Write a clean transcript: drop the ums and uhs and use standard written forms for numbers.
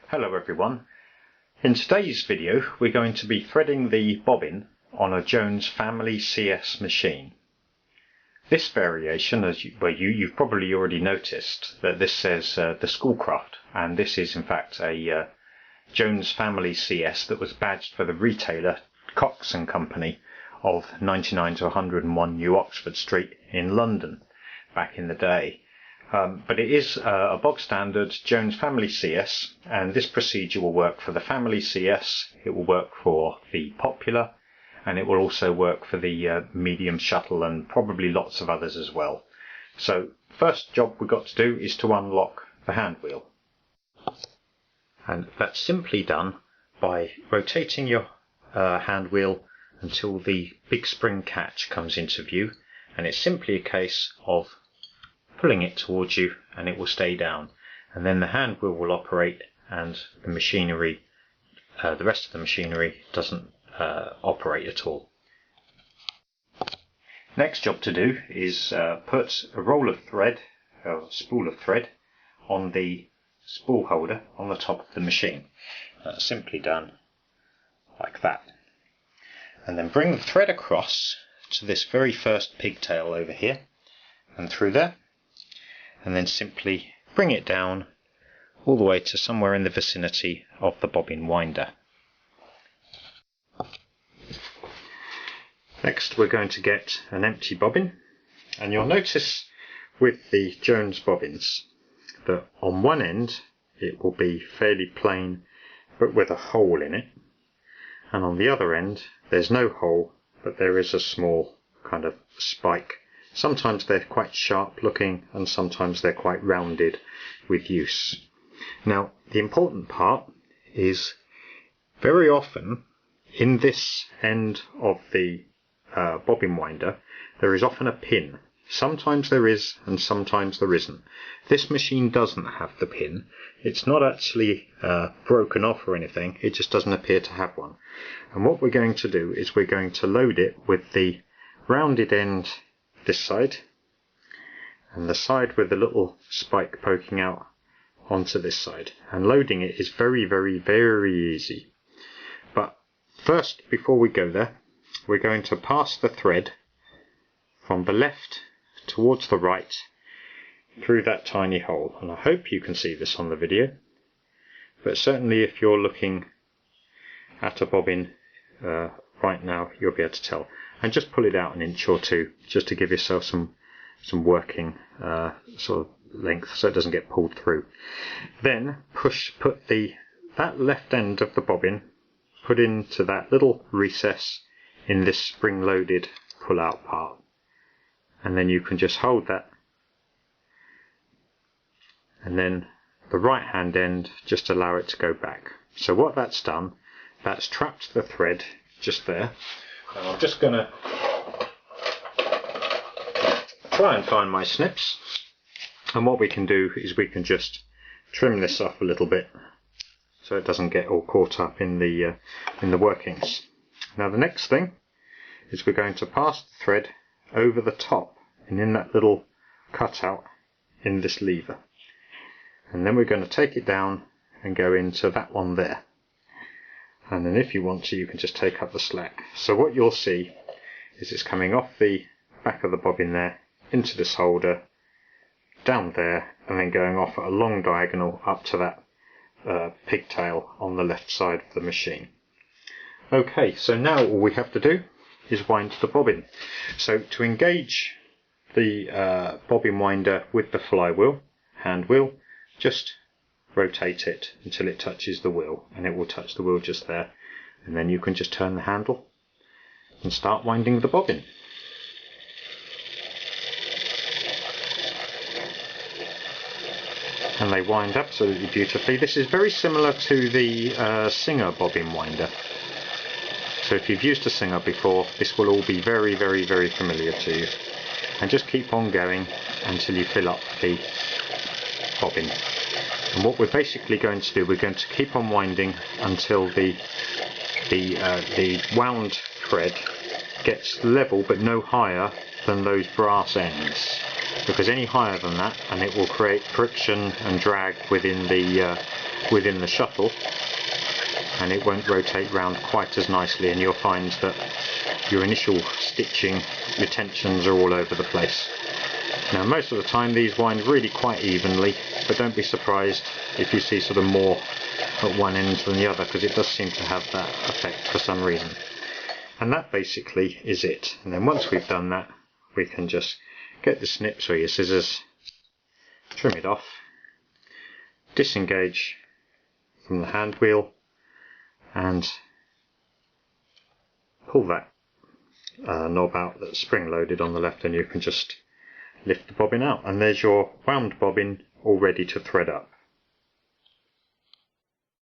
Hello everyone. In today's video we're going to be threading the bobbin on a Jones Family CS machine. This variation, you've probably already noticed that this says the Schoolcraft, and this is in fact a Jones Family CS that was badged for the retailer Cox and Company of 99 to 101 New Oxford Street in London back in the day. But it is a bog standard Jones Family CS, and this procedure will work for the Family CS, it will work for the Popular, and it will also work for the Medium Shuttle and probably lots of others as well. So first job we've got to do is to unlock the hand wheel. And that's simply done by rotating your hand wheel until the big spring catch comes into view, and it's simply a case of pulling it towards you and it will stay down, and then the hand wheel will operate and the machinery, the rest of the machinery doesn't operate at all. Next job to do is put a roll of thread, or spool of thread, on the spool holder on the top of the machine. That's simply done like that. And then bring the thread across to this very first pigtail over here and through there, and then simply bring it down all the way to somewhere in the vicinity of the bobbin winder. Next we're going to get an empty bobbin, and you'll notice with the Jones bobbins that on one end it will be fairly plain but with a hole in it, and on the other end there's no hole but there is a small kind of spike. Sometimes they're quite sharp looking and sometimes they're quite rounded with use. Now the important part is very often in this end of the bobbin winder there is often a pin. Sometimes there is and sometimes there isn't. This machine doesn't have the pin. It's not actually broken off or anything, it just doesn't appear to have one. And what we're going to do is we're going to load it with the rounded end this side and the side with the little spike poking out onto this side, and loading it is very easy. But first, before we go there, we're going to pass the thread from the left towards the right through that tiny hole, and I hope you can see this on the video, but certainly if you're looking at a bobbin right now you'll be able to tell. And just pull it out an inch or two just to give yourself some working sort of length so it doesn't get pulled through. Then put that left end of the bobbin, put into that little recess in this spring loaded pull out part, and then you can just hold that, and then the right hand end just allow it to go back. So what that's done, that's trapped the thread just there. And I'm just going to try and find my snips, and what we can do is we can just trim this off a little bit so it doesn't get all caught up in the workings. Now the next thing is we're going to pass the thread over the top and in that little cutout in this lever, and then we're going to take it down and go into that one there. And then if you want to, you can just take up the slack. So what you'll see is it's coming off the back of the bobbin there, into this holder, down there, and then going off at a long diagonal up to that pigtail on the left side of the machine. Okay, so now all we have to do is wind the bobbin. So to engage the bobbin winder with the flywheel, hand wheel, just rotate it until it touches the wheel, and it will touch the wheel just there, and then you can just turn the handle and start winding the bobbin. And they wind absolutely beautifully. This is very similar to the Singer bobbin winder, so if you've used a Singer before this will all be very familiar to you. And just keep on going until you fill up the bobbin. And what we're basically going to do, we're going to keep on winding until the wound thread gets level but no higher than those brass ends, because any higher than that and it will create friction and drag within the within the shuttle, and it won't rotate round quite as nicely, and you'll find that your initial stitching, your tensions are all over the place. Now most of the time these wind really quite evenly, but don't be surprised if you see sort of more at one end than the other, because it does seem to have that effect for some reason. And that basically is it. And then once we've done that, we can just get the snips or your scissors, trim it off, disengage from the hand wheel, and pull that knob out that's spring loaded on the left, and you can just lift the bobbin out, and there's your wound bobbin all ready to thread up.